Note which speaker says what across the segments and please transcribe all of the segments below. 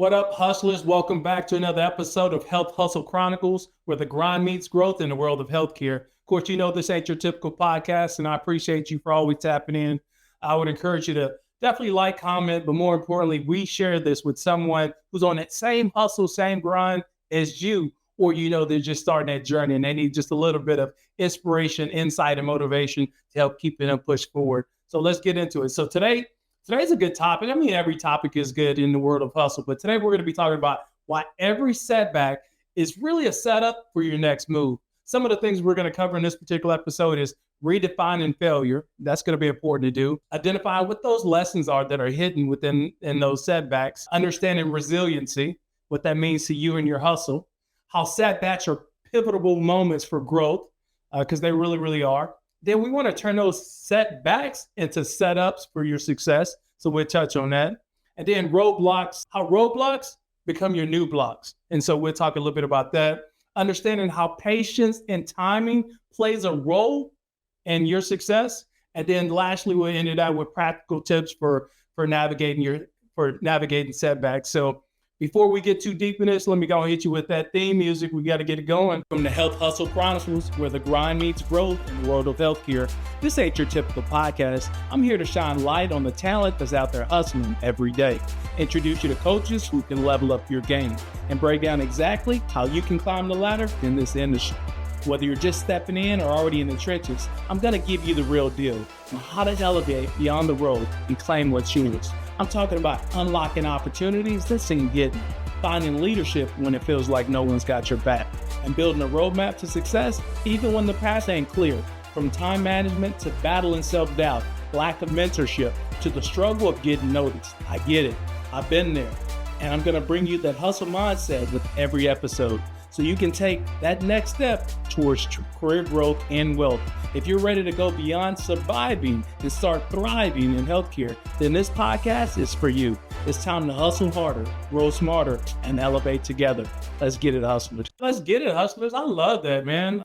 Speaker 1: What up, hustlers? Welcome back to another episode of Health Hustle Chronicles, where the grind meets growth in the world of healthcare. Of course, you know this ain't your typical podcast, and I appreciate you for always tapping in. I would encourage you to definitely like, comment, but more importantly, we share this with someone who's on that same hustle, same grind as you, or you know they're just starting that journey and they need just a little bit of inspiration, insight, and motivation to help keep them push forward. So let's get into it. So today's a good topic. I mean, every topic is good in the world of hustle, but today we're going to be talking about why every setback is really a setup for your next move. Some of the things we're going to cover in this particular episode is redefining failure. That's going to be important to do. Identify what those lessons are that are hidden within those setbacks. Understanding resiliency, what that means to you and your hustle. How setbacks are pivotable moments for growth, because they really, really are. Then we want to turn those setbacks into setups for your success. So we'll touch on that. And then roadblocks, how roadblocks become your new blocks. And so we'll talk a little bit about that. Understanding how patience and timing plays a role in your success. And then lastly, we'll end it out with practical tips for navigating setbacks. So before we get too deep in this, let me go and hit you with that theme music. We got to get it going. From the Health Hustle Chronicles, where the grind meets growth in the world of healthcare. This ain't your typical podcast. I'm here to shine light on the talent that's out there hustling every day. Introduce you to coaches who can level up your game and break down exactly how you can climb the ladder in this industry. Whether you're just stepping in or already in the trenches, I'm going to give you the real deal on how to elevate beyond the road and claim what's yours. I'm talking about unlocking opportunities that seem hidden, finding leadership when it feels like no one's got your back, and building a roadmap to success even when the path ain't clear. From time management to battling self-doubt, lack of mentorship, to the struggle of getting noticed. I get it. I've been there. And I'm going to bring you that hustle mindset with every episode, so you can take that next step towards career growth and wealth. If you're ready to go beyond surviving and start thriving in healthcare, then this podcast is for you. It's time to hustle harder, grow smarter, and elevate together. Let's get it, hustlers. Let's get it, hustlers. I love that, man.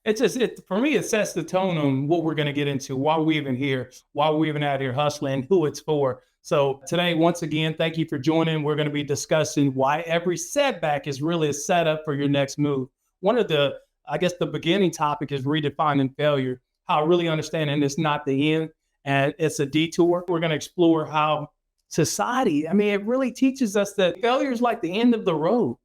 Speaker 1: For me, it sets the tone on what we're going to get into, why we're even here, why we're even out here hustling, who it's for. So today, once again, thank you for joining. We're going to be discussing why every setback is really a setup for your next move. One of the beginning topic is redefining failure, how really understanding it's not the end and it's a detour. We're going to explore how society, it really teaches us that failure is like the end of the road.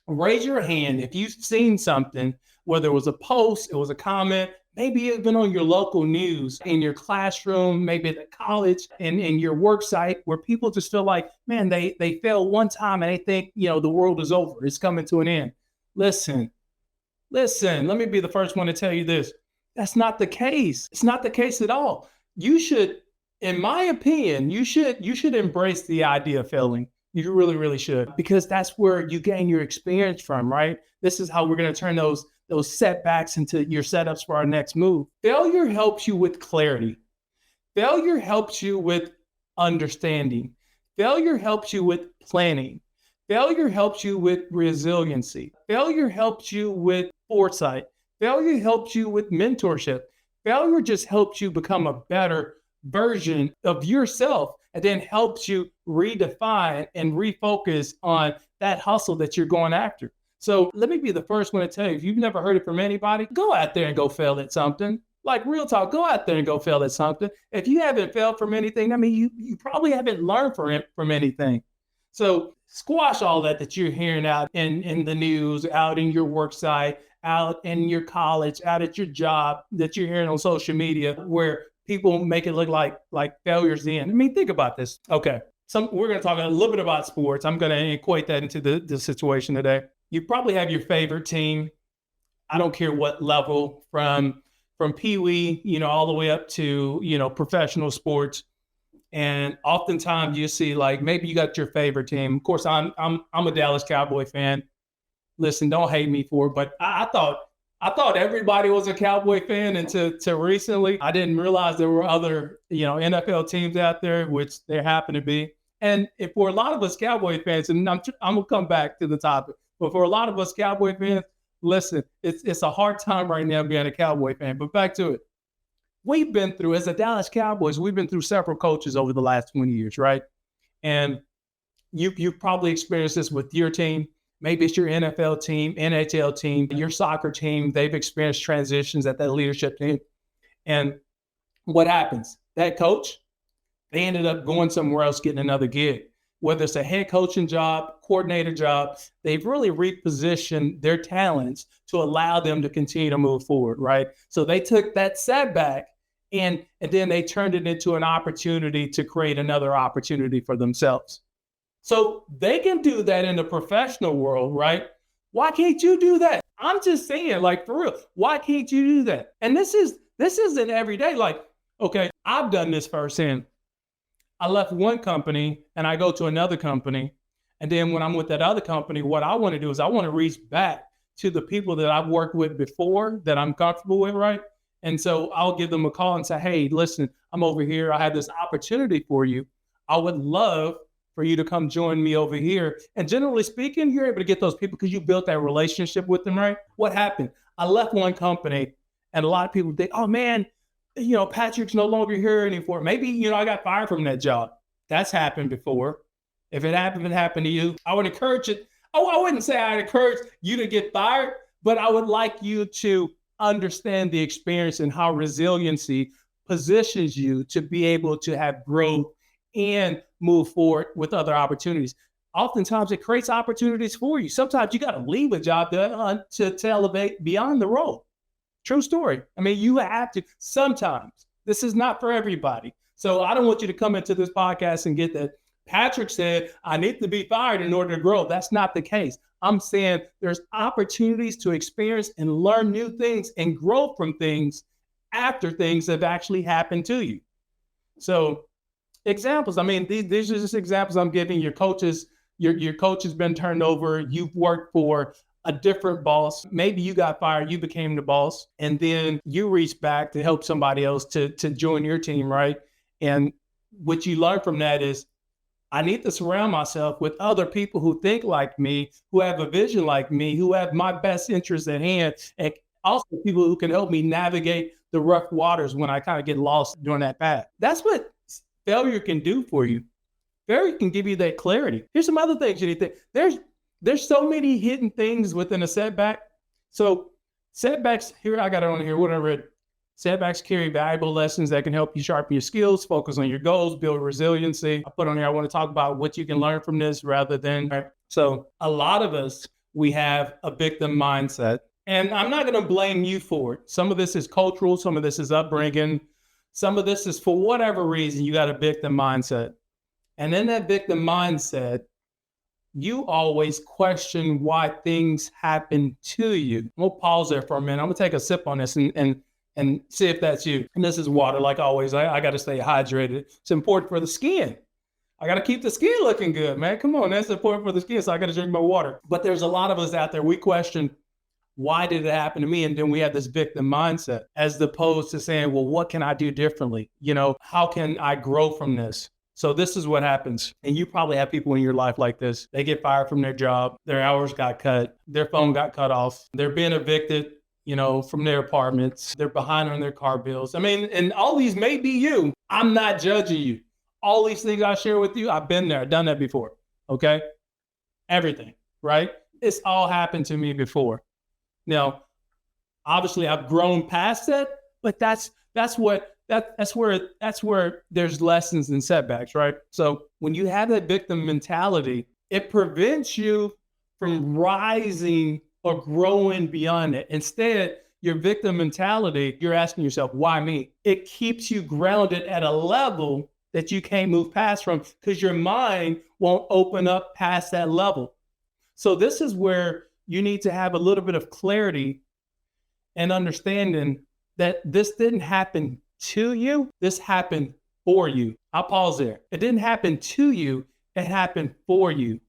Speaker 1: Raise your hand if you've seen something, whether it was a post, it was a comment, maybe it's been on your local news, in your classroom, maybe at college, in your work site, where people just feel like, man, they failed one time and they think, the world is over. It's coming to an end. Listen, let me be the first one to tell you this. That's not the case. It's not the case at all. You should, in my opinion, you should embrace the idea of failing. You really, really should, because that's where you gain your experience from, right? This is how we're going to turn those setbacks into your setups for our next move. Failure helps you with clarity. Failure helps you with understanding. Failure helps you with planning. Failure helps you with resiliency. Failure helps you with foresight. Failure helps you with mentorship. Failure just helps you become a better version of yourself, and then helps you redefine and refocus on that hustle that you're going after. So let me be the first one to tell you, if you've never heard it from anybody, go out there and go fail at something. Like real talk, go out there and go fail at something. If you haven't failed from anything, you probably haven't learned from anything. So squash all that you're hearing out in the news, out in your work site, out in your college, out at your job, that you're hearing on social media, where people make it look like failure's the end. Think about this. Okay, we're going to talk a little bit about sports. I'm going to equate that into the situation today. You probably have your favorite team. I don't care what level, from peewee, all the way up to, professional sports. And oftentimes you see, like, maybe you got your favorite team. Of course, I'm a Dallas Cowboy fan. Listen, don't hate me for it, but I thought everybody was a Cowboy fan until recently. I didn't realize there were other, NFL teams out there, which there happen to be. And for a lot of us Cowboy fans, and I'm going to come back to the topic, but for a lot of us Cowboy fans, listen, it's a hard time right now being a Cowboy fan. But back to it. We've been through, as the Dallas Cowboys, we've been through several coaches over the last 20 years, right? And You've probably experienced this with your team. Maybe it's your NFL team, NHL team, your soccer team. They've experienced transitions at that leadership team. And what happens? That coach, they ended up going somewhere else, getting another gig. Whether it's a head coaching job, coordinator job, they've really repositioned their talents to allow them to continue to move forward, right? So they took that setback and then they turned it into an opportunity to create another opportunity for themselves. So they can do that in the professional world, right? Why can't you do that? I'm just saying, like, for real, why can't you do that? And this isn't every day. Like, okay, I've done this firsthand. I left one company and I go to another company. And then when I'm with that other company, what I want to do is I want to reach back to the people that I've worked with before that I'm comfortable with, right? And so I'll give them a call and say, hey, listen, I'm over here. I have this opportunity for you. I would love for you to come join me over here. And generally speaking, you're able to get those people because you built that relationship with them, right? What happened? I left one company and a lot of people think, oh man, Patrick's no longer here anymore. Maybe, I got fired from that job. That's happened before. If it happened to you, I would encourage it. Oh, I wouldn't say I'd encourage you to get fired, but I would like you to understand the experience and how resiliency positions you to be able to have growth and move forward with other opportunities. Oftentimes it creates opportunities for you. Sometimes you got to leave a job to elevate beyond the role. True story. I mean, you have to sometimes. This is not for everybody. So I don't want you to come into this podcast and get that Patrick said, I need to be fired in order to grow. That's not the case. I'm saying there's opportunities to experience and learn new things and grow from things after things have actually happened to you. So examples, I mean, these are just examples I'm giving. Your coach has been turned over. You've worked for a different boss. Maybe you got fired, you became the boss, and then you reached back to help somebody else to join your team, right? And what you learn from that is, I need to surround myself with other people who think like me, who have a vision like me, who have my best interests at hand, and also people who can help me navigate the rough waters when I kind of get lost during that path. That's what failure can do for you. Failure can give you that clarity. Here's some other things you need to think. There's so many hidden things within a setback. So setbacks, here I got it on here, what I read. Setbacks carry valuable lessons that can help you sharpen your skills, focus on your goals, build resiliency. I put on here, I want to talk about what you can learn from this rather than. So a lot of us, we have a victim mindset. And I'm not going to blame you for it. Some of this is cultural, some of this is upbringing. Some of this is for whatever reason, you got a victim mindset. And in that victim mindset, you always question why things happen to you. We'll pause there for a minute. I'm going to take a sip on this and see if that's you. And this is water, like always. I got to stay hydrated. It's important for the skin. I got to keep the skin looking good, man. Come on, that's important for the skin, so I got to drink my water. But there's a lot of us out there, we question, why did it happen to me? And then we have this victim mindset as opposed to saying, well, what can I do differently? How can I grow from this? So this is what happens. And you probably have people in your life like this. They get fired from their job. Their hours got cut. Their phone got cut off. They're being evicted, from their apartments. They're behind on their car bills. I mean, and all these may be you. I'm not judging you. All these things I share with you, I've been there, done that before. Okay? Everything, right? It's all happened to me before. Now, obviously I've grown past that, but that's where there's lessons and setbacks, right? So when you have that victim mentality, it prevents you from rising or growing beyond it. Instead, your victim mentality, you're asking yourself, why me? It keeps you grounded at a level that you can't move past from because your mind won't open up past that level. So this is where you need to have a little bit of clarity and understanding that this didn't happen to you, this happened for you. I'll pause there. It didn't happen to you, it happened for you.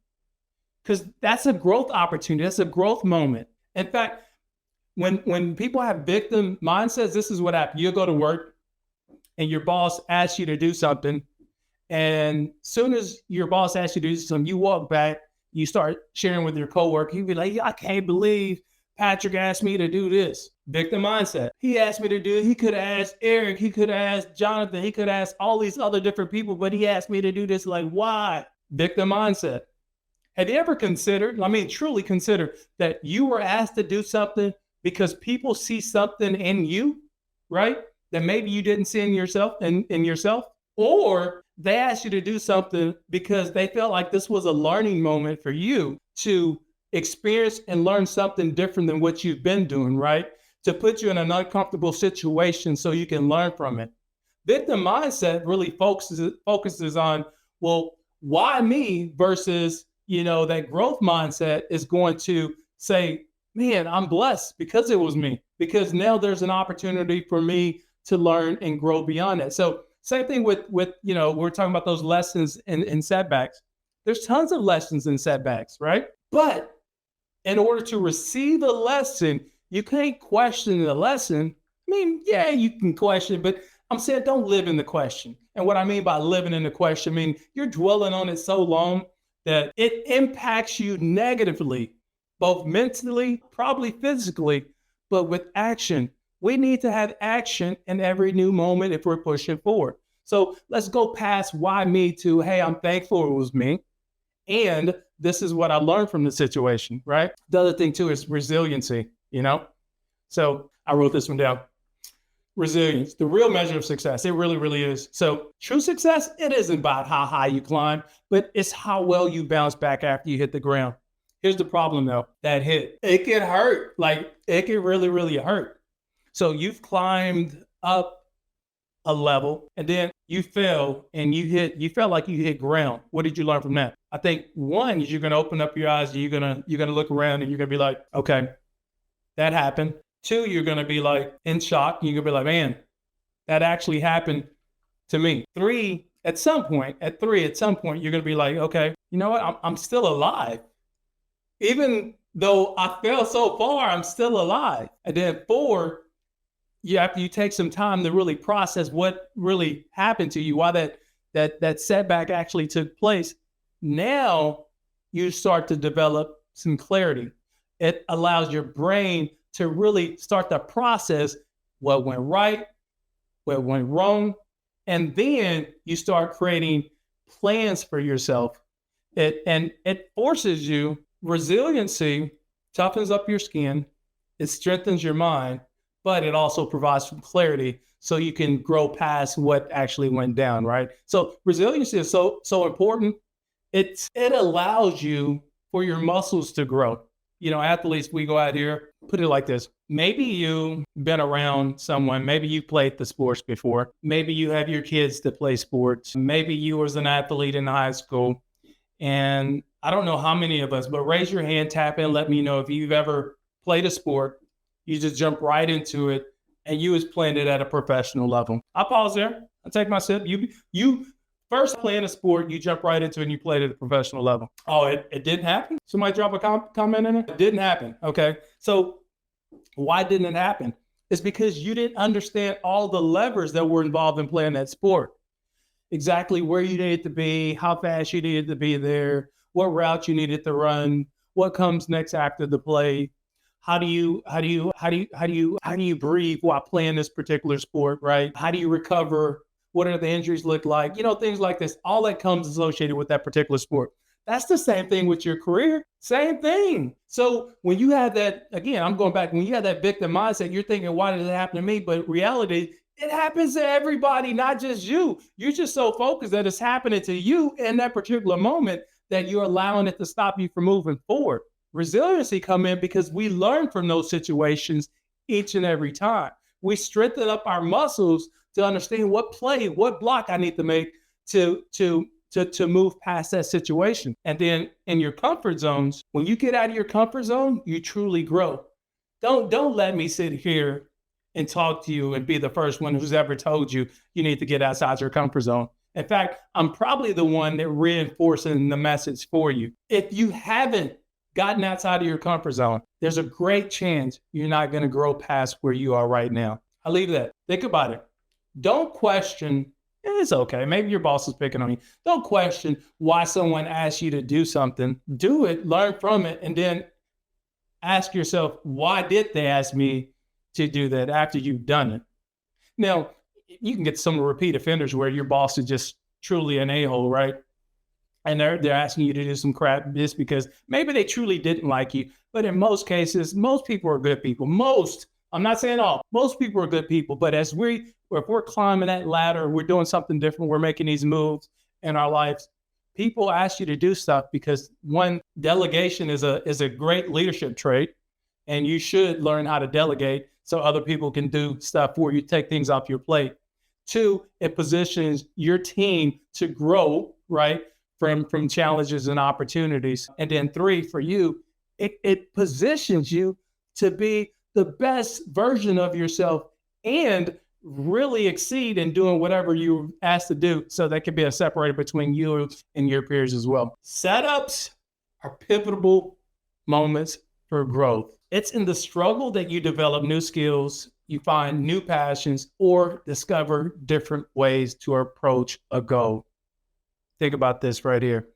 Speaker 1: Because that's a growth opportunity, that's a growth moment. In fact, when people have victim mindsets, this is what happens. You'll go to work and your boss asks you to do something. And soon as your boss asks you to do something, you walk back, you start sharing with your coworker. You'd be like, I can't believe Patrick asked me to do this. Victim mindset. He asked me to do it. He could have asked Eric. He could have asked Jonathan. He could have asked all these other different people, but he asked me to do this. Like, why? Victim mindset. Have you ever considered, truly considered that you were asked to do something because people see something in you, right? That maybe you didn't see in yourself, or they asked you to do something because they felt like this was a learning moment for you to experience and learn something different than what you've been doing, right? To put you in an uncomfortable situation so you can learn from it. Victim mindset really focuses on, well, why me versus, that growth mindset is going to say, man, I'm blessed because it was me, because now there's an opportunity for me to learn and grow beyond that. So same thing with we're talking about those lessons in setbacks. There's tons of lessons in setbacks, right? But in order to receive a lesson, you can't question the lesson. Yeah, you can question, but I'm saying don't live in the question. And what I mean by living in the question, you're dwelling on it so long that it impacts you negatively, both mentally, probably physically, but with action. We need to have action in every new moment if we're pushing forward. So let's go past why me to, hey, I'm thankful it was me. And this is what I learned from the situation, right? The other thing too is resiliency, So I wrote this one down. Resilience, the real measure of success. It really, really is. So true success, it isn't about how high you climb, but it's how well you bounce back after you hit the ground. Here's the problem though, that hit, it can hurt. Like it can really, really hurt. So you've climbed up a level and then you fell and you felt like you hit ground. What did you learn from that? I think one is you're going to open up your eyes and you're going to look around and you're going to be like, okay, that happened. Two, you're going to be like in shock. You're going to be like, man, that actually happened to me. Three, at some point, you're going to be like, okay, you know what? I'm still alive. Even though I fell so far, I'm still alive. And then four, after you take some time to really process what really happened to you, why that setback actually took place, now you start to develop some clarity. It allows your brain to really start to process what went right, what went wrong, and then you start creating plans for yourself. It forces you, resiliency toughens up your skin, it strengthens your mind, but it also provides some clarity so you can grow past what actually went down, right? So resiliency is so important. It allows you for your muscles to grow. Athletes, we go out here, put it like this. Maybe you've been around someone, maybe you played the sports before. Maybe you have your kids that play sports. Maybe you was an athlete in high school. And I don't know how many of us, but raise your hand, tap in, let me know if you've ever played a sport. You just jump right into it and you was playing it at a professional level. I'll pause there. I'll take my sip. You first playing a sport, you jump right into it and you played at a professional level. Oh, it didn't happen? Somebody drop a comment in it? It didn't happen. Okay. So why didn't it happen? It's because you didn't understand all the levers that were involved in playing that sport. Exactly where you needed to be, how fast you needed to be there, what route you needed to run, what comes next after the play. How do you breathe while playing this particular sport, right? How do you recover? What are the injuries look like? Things like this. All that comes associated with that particular sport. That's the same thing with your career. Same thing. So when you have that, again, I'm going back, when you have that victim mindset, you're thinking, why did it happen to me? But reality, it happens to everybody, not just you. You're just so focused that it's happening to you in that particular moment that you're allowing it to stop you from moving forward. Resiliency come in because we learn from those situations each and every time. We strengthen up our muscles to understand what play, what block I need to make to move past that situation. And then in your comfort zones, when you get out of your comfort zone, you truly grow. Don't let me sit here and talk to you and be the first one who's ever told you you need to get outside your comfort zone. In fact, I'm probably the one that reinforcing the message for you. If you haven't gotten outside of your comfort zone, there's a great chance you're not going to grow past where you are right now. I'll leave that. Think about it. Don't question, it's okay, maybe your boss is picking on you. Don't question why someone asks you to do something. Do it, learn from it, and then ask yourself, why did they ask me to do that after you've done it? Now, you can get some repeat offenders where your boss is just truly an a-hole, right? And they're asking you to do some crap just because maybe they truly didn't like you. But in most cases, most people are good people. I'm not saying all, most people are good people. But if we're climbing that ladder, we're doing something different, we're making these moves in our lives, people ask you to do stuff because one, delegation is a great leadership trait, and you should learn how to delegate so other people can do stuff for you, take things off your plate. Two, it positions your team to grow, right? From challenges and opportunities. And then three, for you, it positions you to be the best version of yourself and really exceed in doing whatever you're asked to do. So that could be a separator between you and your peers as well. Setups are pivotal moments for growth. It's in the struggle that you develop new skills, you find new passions, or discover different ways to approach a goal. Think about this right here.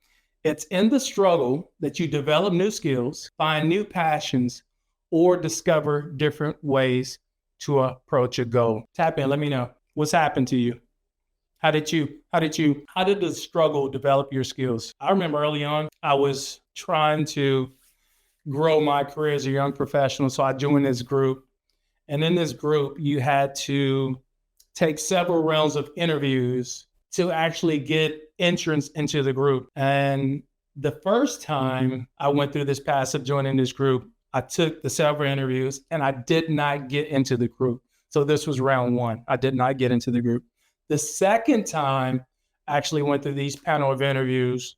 Speaker 1: It's in the struggle that you develop new skills, find new passions, or discover different ways to approach a goal. Tap in, let me know what's happened to you. How did the struggle develop your skills? I remember early on, I was trying to grow my career as a young professional. So I joined this group. And in this group, you had to take several rounds of interviews to actually get entrance into the group. And the first time I went through this path of joining this group, I took the several interviews and I did not get into the group. So this was round one. I did not get into the group. The second time I actually went through these panel of interviews,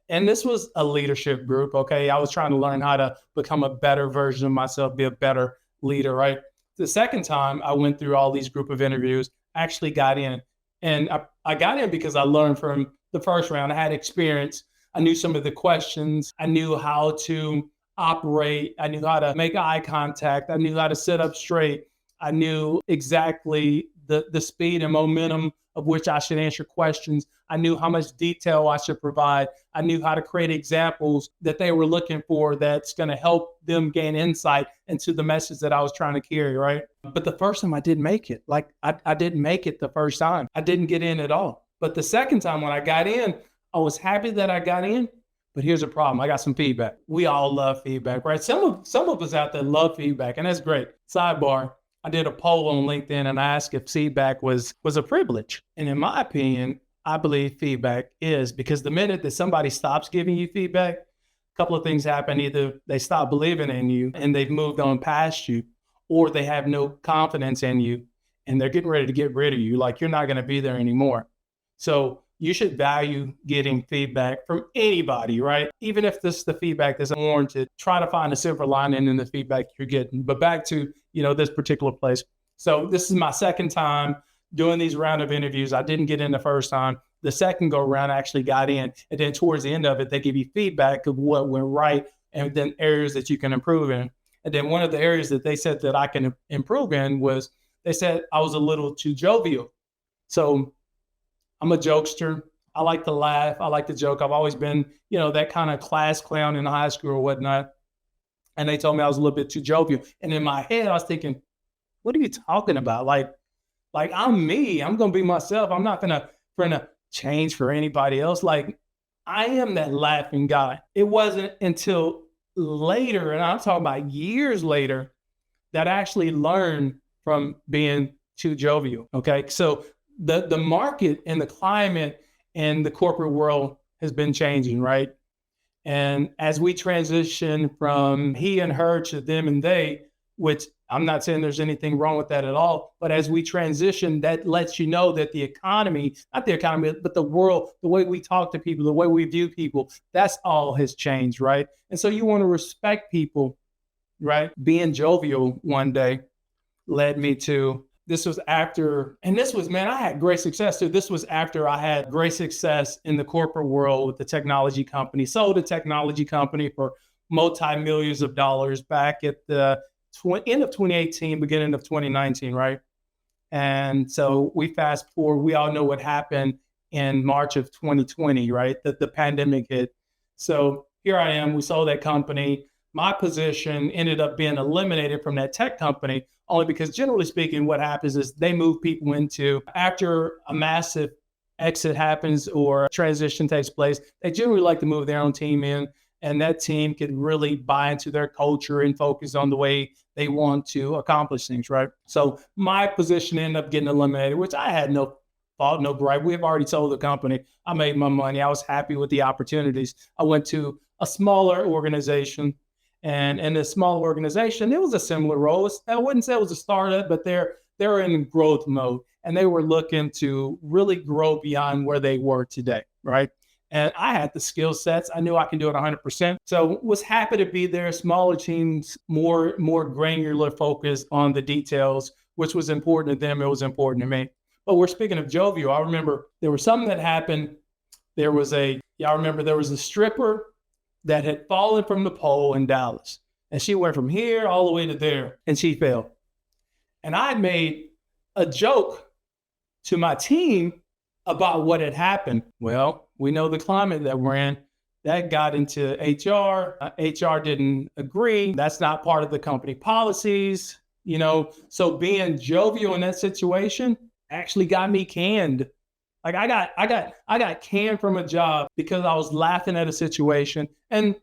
Speaker 1: and this was a leadership group, okay? I was trying to learn how to become a better version of myself, be a better leader, right? The second time I went through all these group of interviews, I actually got in. And I got in because I learned from the first round. I had experience. I knew some of the questions. I knew how to operate. I knew how to make eye contact. I knew how to sit up straight. I knew exactly the speed and momentum of which I should answer questions. I knew how much detail I should provide. I knew how to create examples that they were looking for that's going to help them gain insight into the message that I was trying to carry, right? But the first time I didn't make it. Like I didn't make it the first time. I didn't get in at all. But the second time when I got in, I was happy that I got in. But here's a problem. I got some feedback. We all love feedback, right? Some of us out there love feedback, and that's great. Sidebar. I did a poll on LinkedIn and I asked if feedback was a privilege. And in my opinion, I believe feedback is, because the minute that somebody stops giving you feedback, a couple of things happen. Either they stop believing in you and they've moved on past you, or they have no confidence in you and they're getting ready to get rid of you. Like you're not going to be there anymore. So you should value getting feedback from anybody, right? Even if the feedback isn't warranted, try to find a silver lining in the feedback you're getting. But back to, this particular place. So this is my second time doing these round of interviews. I didn't get in the first time. The second go round, I actually got in. And then towards the end of it, they give you feedback of what went right and then areas that you can improve in. And then one of the areas that they said that I can improve in was, they said I was a little too jovial. So I'm a jokester. I like to laugh. I like to joke. I've always been, that kind of class clown in high school or whatnot. And they told me I was a little bit too jovial. And in my head, I was thinking, what are you talking about? Like I'm me. I'm going to be myself. I'm not going to change for anybody else. Like I am that laughing guy. It wasn't until later, and I'm talking about years later, that I actually learned from being too jovial. Okay. So the market and the climate and the corporate world has been changing, right? And as we transition from he and her to them and they, which I'm not saying there's anything wrong with that at all, but as we transition, that lets you know that the economy, not the economy, but the world, the way we talk to people, the way we view people, that's all has changed, right? And so you want to respect people, right? Being jovial one day led me to, this was after, and this was, man, I had great success too. This was after I had great success in the corporate world with the technology company, sold a technology company for multi-millions of dollars back at the end of 2018, beginning of 2019, right? And so we fast forward, we all know what happened in March of 2020, right? The pandemic hit. So here I am, we sold that company. My position ended up being eliminated from that tech company only because generally speaking, what happens is they move people into, after a massive exit happens or transition takes place, they generally like to move their own team in, and that team could really buy into their culture and focus on the way they want to accomplish things, right? So my position ended up getting eliminated, which I had no fault, no gripe. We have already sold the company. I made my money. I was happy with the opportunities. I went to a smaller organization, and in this small organization, it was a similar role. I wouldn't say it was a startup, but they're in growth mode, and they were looking to really grow beyond where they were today, right? And I had the skill sets. I knew I can do it 100%. So was happy to be there. Smaller teams, more granular focus on the details, which was important to them. It was important to me. But we're speaking of jovial. I remember there was something that happened. There was a stripper that had fallen from the pole in Dallas. And she went from here all the way to there, and she fell. And I made a joke to my team about what had happened. Well, we know the climate that we're in. That got into HR. HR didn't agree. That's not part of the company policies, So being jovial in that situation actually got me canned. Like I got canned from a job because I was laughing at a situation, and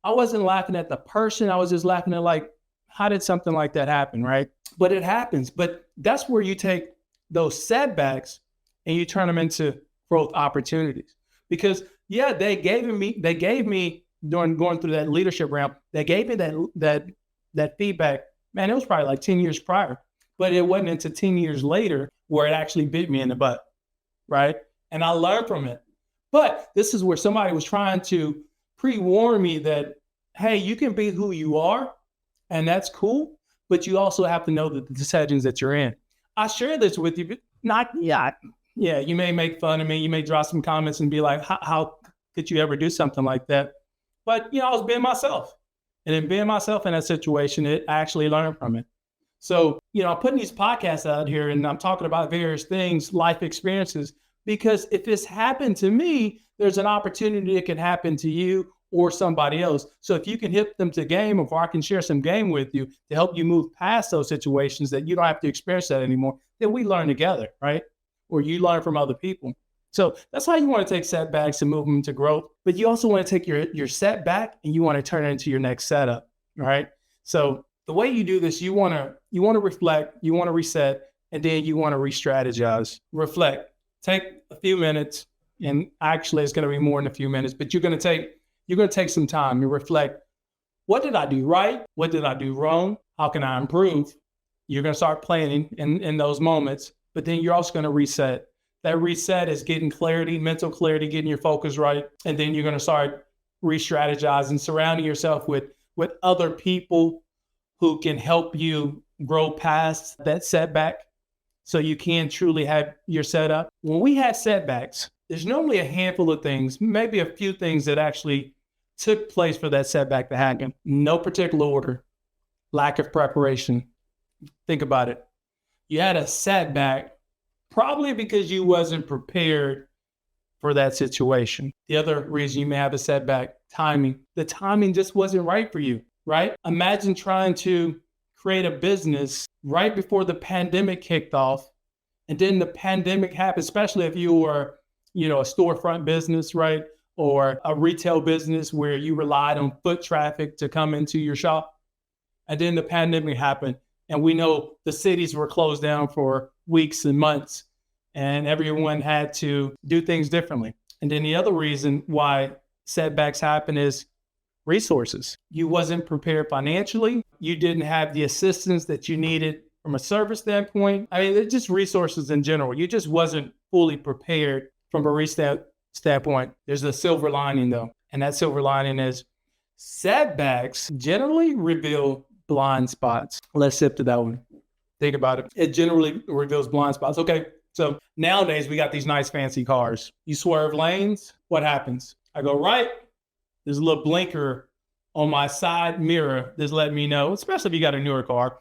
Speaker 1: I wasn't laughing at the person. I was just laughing at, like, how did something like that happen, right? But it happens. But that's where you take those setbacks and you turn them into growth opportunities. Because they gave me during going through that leadership ramp, they gave me that feedback. Man, it was probably like 10 years prior, but it wasn't until 10 years later where it actually bit me in the butt, right? And I learned from it. But this is where somebody was trying to pre-warn me that, hey, you can be who you are, and that's cool, but you also have to know the decisions that you're in. I share this with you, but you may make fun of me. You may draw some comments and be like, how could you ever do something like that? But, I was being myself. And in being myself in that situation, I actually learned from it. So, I'm putting these podcasts out here and I'm talking about various things, life experiences, because if this happened to me, there's an opportunity it can happen to you or somebody else. So if you can hit them to game, or I can share some game with you to help you move past those situations that you don't have to experience that anymore, then we learn together, right? Or you learn from other people. So that's how you want to take setbacks and move them into growth. But you also want to take your setback and you want to turn it into your next setup, right? So the way you do this, you want to reflect, you want to reset, and then you want to re-strategize. Reflect. Take a few minutes, and actually it's going to be more than a few minutes, but you're going to take some time and reflect. What did I do right? What did I do wrong? How can I improve? You're going to start planning in those moments, but then you're also going to reset. That reset is getting clarity, mental clarity, getting your focus right. And then you're going to start re-strategizing, surrounding yourself with other people who can help you grow past that setback so you can truly have your setup. When we have setbacks, there's normally a handful of things, maybe a few things that actually took place for that setback to happen. No particular order, lack of preparation. Think about it. You had a setback probably because you wasn't prepared for that situation. The other reason you may have a setback, timing. The timing just wasn't right for you, right? Imagine trying to create a business right before the pandemic kicked off, and then the pandemic happened, especially if you were, a storefront business, right? Or a retail business where you relied on foot traffic to come into your shop. And then the pandemic happened, and we know the cities were closed down for weeks and months, and everyone had to do things differently. And then the other reason why setbacks happen is resources. You wasn't prepared financially. You didn't have the assistance that you needed from a service standpoint. I mean, it's just resources in general. You just wasn't fully prepared from a standpoint. There's a silver lining though. And that silver lining is setbacks generally reveal blind spots. Let's sip to that one. Think about it. It generally reveals blind spots. Okay. So nowadays we got these nice fancy cars. You swerve lanes. What happens? I go right. There's a little blinker on my side mirror that's letting me know, especially if you got a newer car,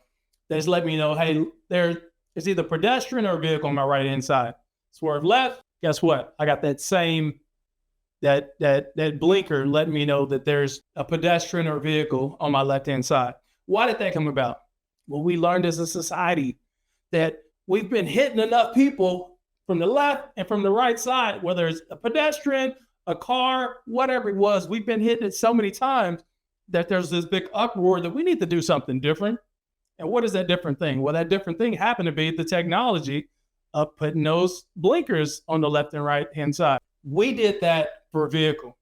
Speaker 1: that's letting me know, hey, there's either pedestrian or a vehicle on my right hand side. Swerve left. Guess what? I got that same that blinker letting me know that there's a pedestrian or vehicle on my left hand side. Why did that come about? Well, we learned as a society that we've been hitting enough people from the left and from the right side, whether it's a pedestrian, a car, whatever it was. We've been hitting it so many times that there's this big uproar that we need to do something different. And what is that different thing? Well, that different thing happened to be the technology of putting those blinkers on the left and right hand side. We did that for a vehicle.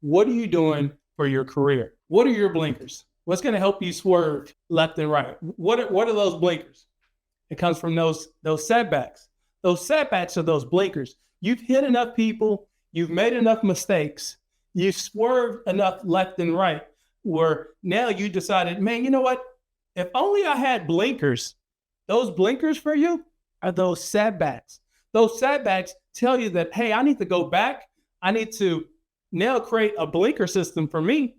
Speaker 1: What are you doing for your career? What are your blinkers? What's going to help you swerve left and right? What are those blinkers? It comes from those setbacks. Those setbacks are those blinkers. You've hit enough people. You've made enough mistakes. You've swerved enough left and right where now you decided, man, you know what? If only I had blinkers. Those blinkers for you are those setbacks. Those setbacks tell you that, hey, I need to go back. I need to now create a blinker system for me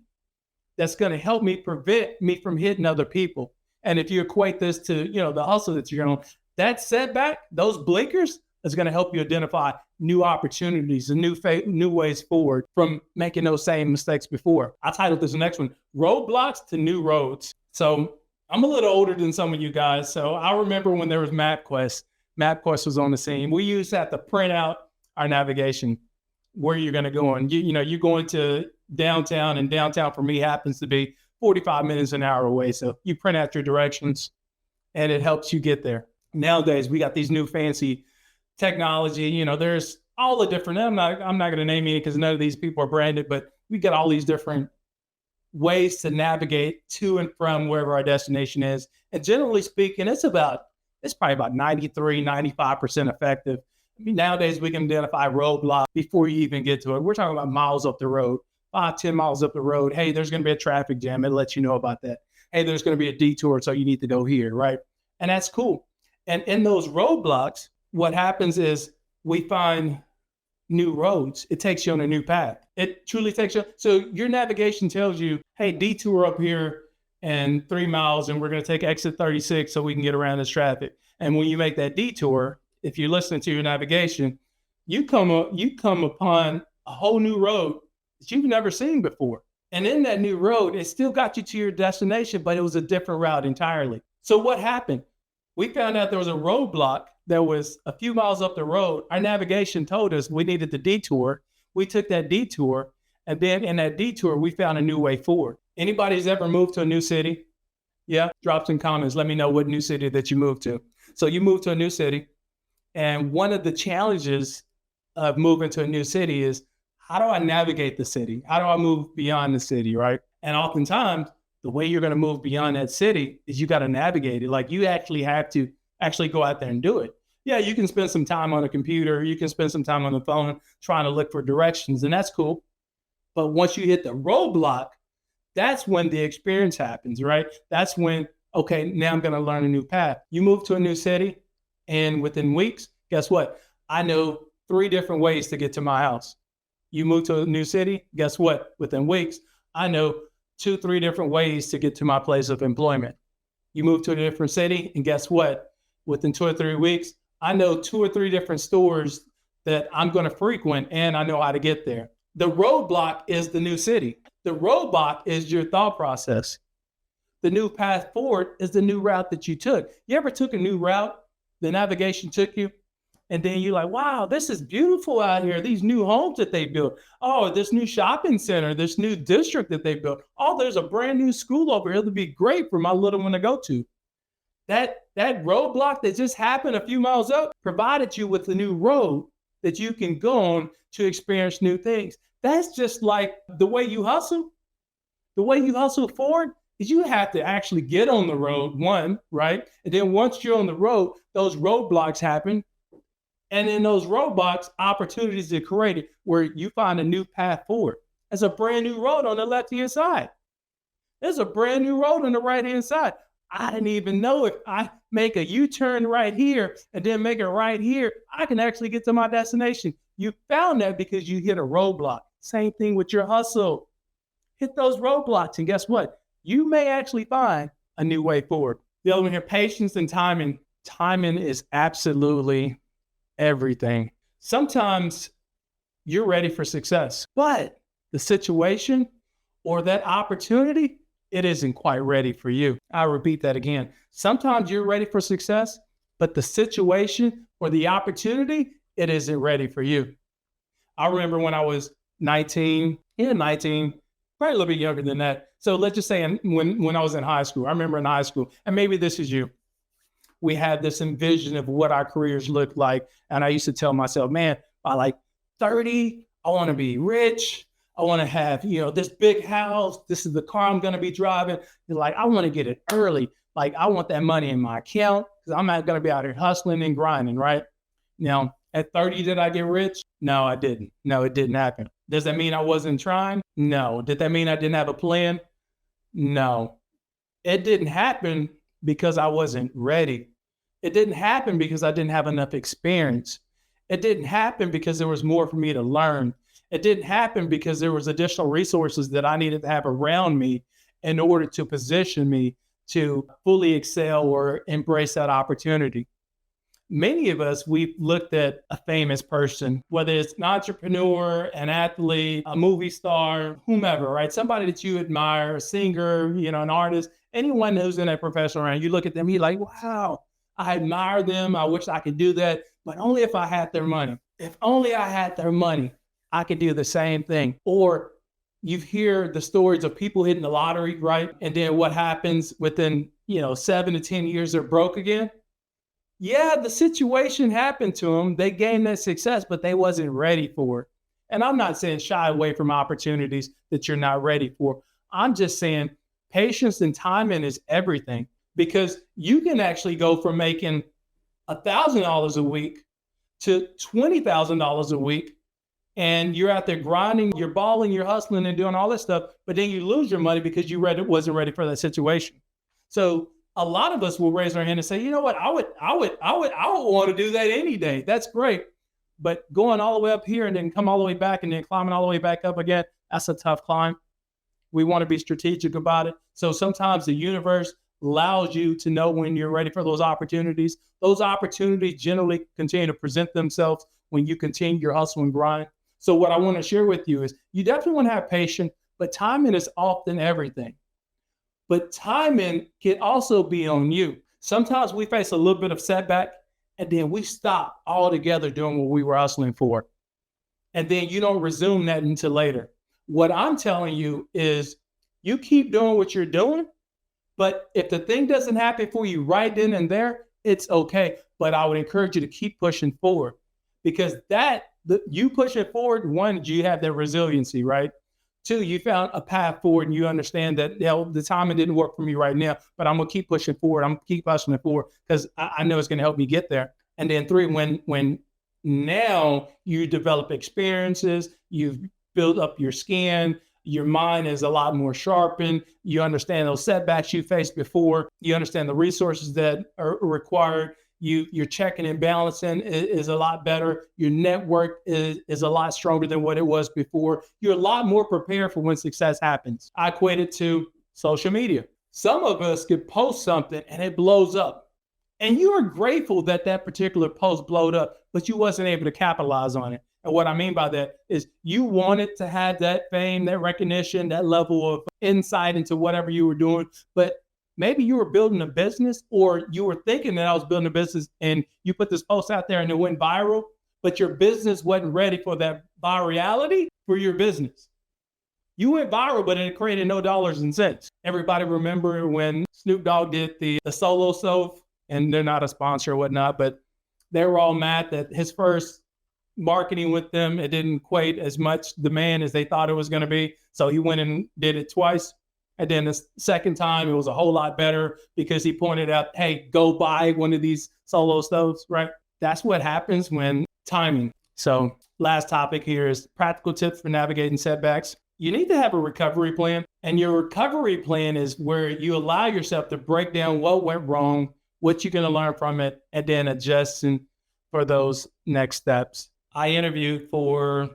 Speaker 1: that's going to help me prevent me from hitting other people. And if you equate this to, the hustle that you're on, that setback, those blinkers is going to help you identify new opportunities and new ways forward from making those same mistakes before. I titled this next one, Roadblocks to New Roads. So I'm a little older than some of you guys. So I remember when there was MapQuest. MapQuest was on the scene. We used that to print out our navigation, where you're going to go. And you're going to downtown, and downtown for me happens to be 45 minutes an hour away. So you print out your directions and it helps you get there. Nowadays, we got these new fancy technology. There's all the different, I'm not going to name any because none of these people are branded, but we got all these different ways to navigate to and from wherever our destination is. And generally speaking, it's probably about 93, 95% effective. Nowadays, we can identify roadblocks before you even get to it. We're talking about miles up the road, 10 miles up the road. Hey, there's going to be a traffic jam. It lets you know about that. Hey, there's going to be a detour, so you need to go here, right? And that's cool. And in those roadblocks, what happens is we find new roads. It takes you on a new path. It truly takes you. So your navigation tells you, hey, detour up here and 3 miles, and we're going to take exit 36 so we can get around this traffic. And when you make that detour, if you're listening to your navigation, you come upon a whole new road that you've never seen before. And in that new road, it still got you to your destination, but it was a different route entirely. So what happened? We found out there was a roadblock that was a few miles up the road. Our navigation told us we needed the detour. We took that detour, and then in that detour, we found a new way forward. Anybody's ever moved to a new city? Yeah, drop some comments. Let me know what new city that you moved to. So you moved to a new city, and one of the challenges of moving to a new city is, how do I navigate the city? How do I move beyond the city, right? And oftentimes, the way you're going to move beyond that city is you got to navigate it. Like you actually have to go out there and do it. Yeah, you can spend some time on a computer. You can spend some time on the phone trying to look for directions, and that's cool. But once you hit the roadblock, that's when the experience happens, right? That's when, okay, now I'm going to learn a new path. You move to a new city, and within weeks, guess what? I know 3 different ways to get to my house. You move to a new city, guess what? Within weeks, I know 2-3 different ways to get to my place of employment. You move to a different city, and guess what? Within 2 or 3 weeks, I know 2 or 3 different stores that I'm going to frequent, and I know how to get there. The roadblock is the new city. The roadblock is your thought process. The new path forward is the new route that you took. You ever took a new route, the navigation took you, and then you're like, wow, this is beautiful out here. These new homes that they built. Oh, this new shopping center, this new district that they built. Oh, there's a brand new school over here. It'll be great for my little one to go to. That roadblock that just happened a few miles up provided you with a new road that you can go on to experience new things. That's just like the way you hustle. The way you hustle forward is you have to actually get on the road, one, right? And then once you're on the road, those roadblocks happen. And in those roadblocks, opportunities are created where you find a new path forward. There's a brand new road on the left-hand side. There's a brand new road on the right-hand side. I didn't even know if I make a U-turn right here and then make it right here, I can actually get to my destination. You found that because you hit a roadblock. Same thing with your hustle. Hit those roadblocks, and guess what? You may actually find a new way forward. The other one here, patience and timing. Timing is absolutely everything. Sometimes you're ready for success, but the situation or that opportunity, it isn't quite ready for you. I'll repeat that again. Sometimes you're ready for success, but the situation or the opportunity it isn't ready for you. I remember when I was 19, probably a little bit younger than that. So let's just say when I was in high school, I remember in high school, and maybe this is you, we had this envision of what our careers look like. And I used to tell myself, man, by like 30, I want to be rich. I want to have, this big house. This is the car I'm going to be driving. Like, I want to get it early. Like, I want that money in my account because I'm not going to be out here hustling and grinding, right? Now, at 30, did I get rich? No, I didn't. No, it didn't happen. Does that mean I wasn't trying? No. Did that mean I didn't have a plan? No. It didn't happen because I wasn't ready. It didn't happen because I didn't have enough experience. It didn't happen because there was more for me to learn. It didn't happen because there was additional resources that I needed to have around me in order to position me to fully excel or embrace that opportunity. Many of us, we've looked at a famous person, whether it's an entrepreneur, an athlete, a movie star, whomever, right? Somebody that you admire, a singer, an artist, anyone who's in that professional realm, you look at them, you're like, wow, I admire them. I wish I could do that, but only if I had their money. If only I had their money, I could do the same thing. Or you hear the stories of people hitting the lottery, right? And then what happens within, 7 to 10 years, they're broke again. Yeah, the situation happened to them. They gained that success, but they wasn't ready for it. And I'm not saying shy away from opportunities that you're not ready for. I'm just saying patience and timing is everything, because you can actually go from making $1,000 a week to $20,000 a week. And you're out there grinding, you're balling, you're hustling and doing all this stuff, but then you lose your money because you wasn't ready for that situation. So a lot of us will raise our hand and say, you know what, I would want to do that any day. That's great. But going all the way up here and then come all the way back and then climbing all the way back up again, that's a tough climb. We want to be strategic about it. So sometimes the universe allows you to know when you're ready for those opportunities. Those opportunities generally continue to present themselves when you continue your hustle and grind. So what I want to share with you is you definitely want to have patience, but timing is often everything. But timing can also be on you. Sometimes we face a little bit of setback and then we stop altogether doing what we were hustling for. And then you don't resume that until later. What I'm telling you is you keep doing what you're doing, but if the thing doesn't happen for you right then and there, it's okay. But I would encourage you to keep pushing forward, because you pushing forward, one, you have that resiliency, right? Two, you found a path forward and you understand that the timing didn't work for me right now, but I'm going to keep pushing forward. I'm going to keep hustling forward because I know it's going to help me get there. And then three, when now you develop experiences, you've built up your skin, your mind is a lot more sharpened. You understand those setbacks you faced before. You understand the resources that are required. Your checking and balancing is a lot better. Your network is a lot stronger than what it was before. You're a lot more prepared for when success happens. I equate it to social media. Some of us could post something and it blows up. And you are grateful that that particular post blowed up, but you wasn't able to capitalize on it. And what I mean by that is you wanted to have that fame, that recognition, that level of insight into whatever you were doing, but maybe you were building a business, or you were thinking that I was building a business and you put this post out there and it went viral, but your business wasn't ready for that virality for your business. You went viral, but it created no dollars and cents. Everybody remember when Snoop Dogg did the solo self, and they're not a sponsor or whatnot, but they were all mad that his first marketing with them, it didn't equate as much demand as they thought it was going to be. So he went and did it twice. And then the second time, it was a whole lot better because he pointed out, hey, go buy one of these solo stoves, right? That's what happens when timing. So last topic here is practical tips for navigating setbacks. You need to have a recovery plan. And your recovery plan is where you allow yourself to break down what went wrong, what you're going to learn from it, and then adjusting for those next steps. I interviewed for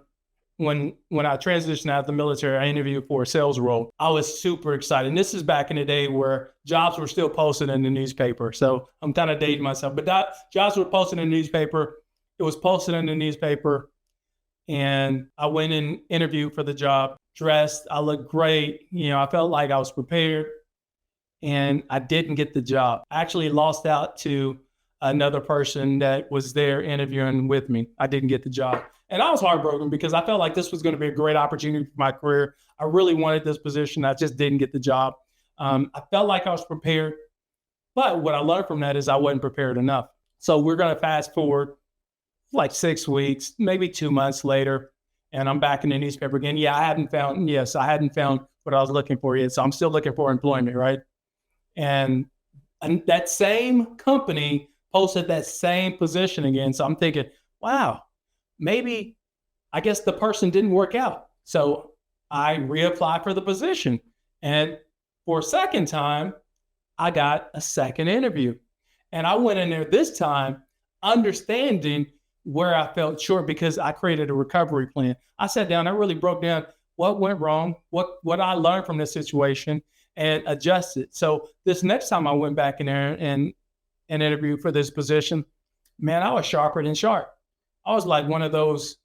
Speaker 1: when I transitioned out of the military, I interviewed for a sales role. I was super excited. And this is back in the day where jobs were still posted in the newspaper. So I'm kind of dating myself, but jobs were posted in the newspaper. It was posted in the newspaper. And I went and interviewed for the job, dressed. I looked great. I felt like I was prepared, and I didn't get the job. I actually lost out to another person that was there interviewing with me. I didn't get the job. And I was heartbroken because I felt like this was going to be a great opportunity for my career. I really wanted this position. I just didn't get the job. I felt like I was prepared, but what I learned from that is I wasn't prepared enough. So we're going to fast forward like 6 weeks, maybe 2 months later, and I'm back in the newspaper again. I hadn't found what I was looking for yet. So I'm still looking for employment, right? And that same company posted that same position again. So I'm thinking, wow, maybe I guess the person didn't work out. So I reapplied for the position. And for a second time, I got a second interview. And I went in there this time understanding where I felt short because I created a recovery plan. I sat down, I really broke down what went wrong, what I learned from this situation, and adjusted. So this next time I went back in there and interviewed for this position, man, I was sharper than sharp. I was one of those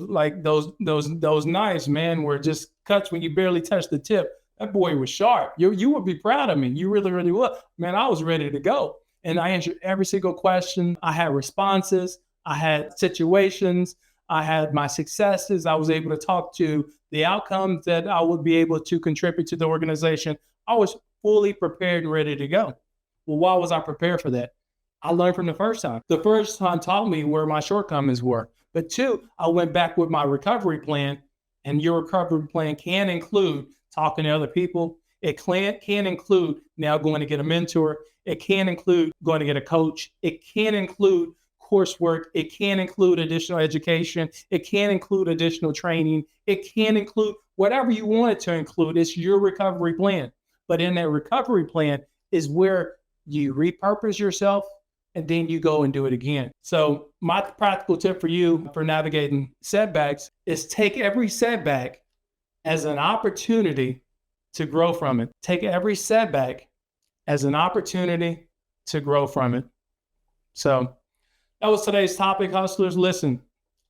Speaker 1: like those knives, man, where it just cuts when you barely touch the tip. That boy was sharp. You would be proud of me. You really, really would. Man, I was ready to go. And I answered every single question. I had responses. I had situations. I had my successes. I was able to talk to the outcomes that I would be able to contribute to the organization. I was fully prepared and ready to go. Well, why was I prepared for that? I learned from the first time. The first time taught me where my shortcomings were. But two, I went back with my recovery plan, and your recovery plan can include talking to other people. It can include now going to get a mentor. It can include going to get a coach. It can include coursework. It can include additional education. It can include additional training. It can include whatever you want it to include. It's your recovery plan. But in that recovery plan is where you repurpose yourself and then you go and do it again. So my practical tip for you for navigating setbacks is take every setback as an opportunity to grow from it. Take every setback as an opportunity to grow from it. So that was today's topic, hustlers. Listen,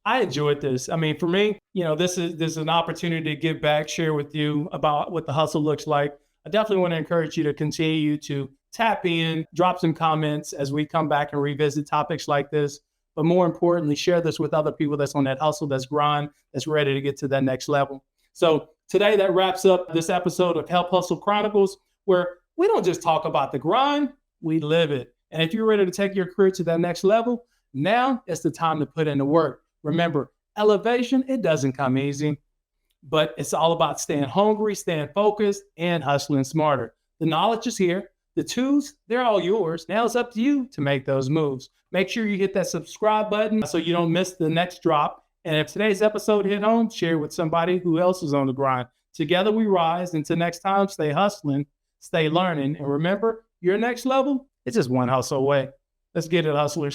Speaker 1: I enjoyed this. I mean, for me, this is an opportunity to give back, share with you about what the hustle looks like. I definitely want to encourage you to continue to tap in, drop some comments as we come back and revisit topics like this. But more importantly, share this with other people that's on that hustle, that's grind, that's ready to get to that next level. So today, that wraps up this episode of Help Hustle Chronicles, where we don't just talk about the grind, we live it. And if you're ready to take your career to that next level, now it's the time to put in the work. Remember, elevation, it doesn't come easy, but it's all about staying hungry, staying focused, and hustling smarter. The knowledge is here. The tools, they're all yours. Now it's up to you to make those moves. Make sure you hit that subscribe button so you don't miss the next drop. And if today's episode hit home, share with somebody who else is on the grind. Together we rise. Until next time, stay hustling, stay learning. And remember, your next level, it's just one hustle away. Let's get it, hustlers.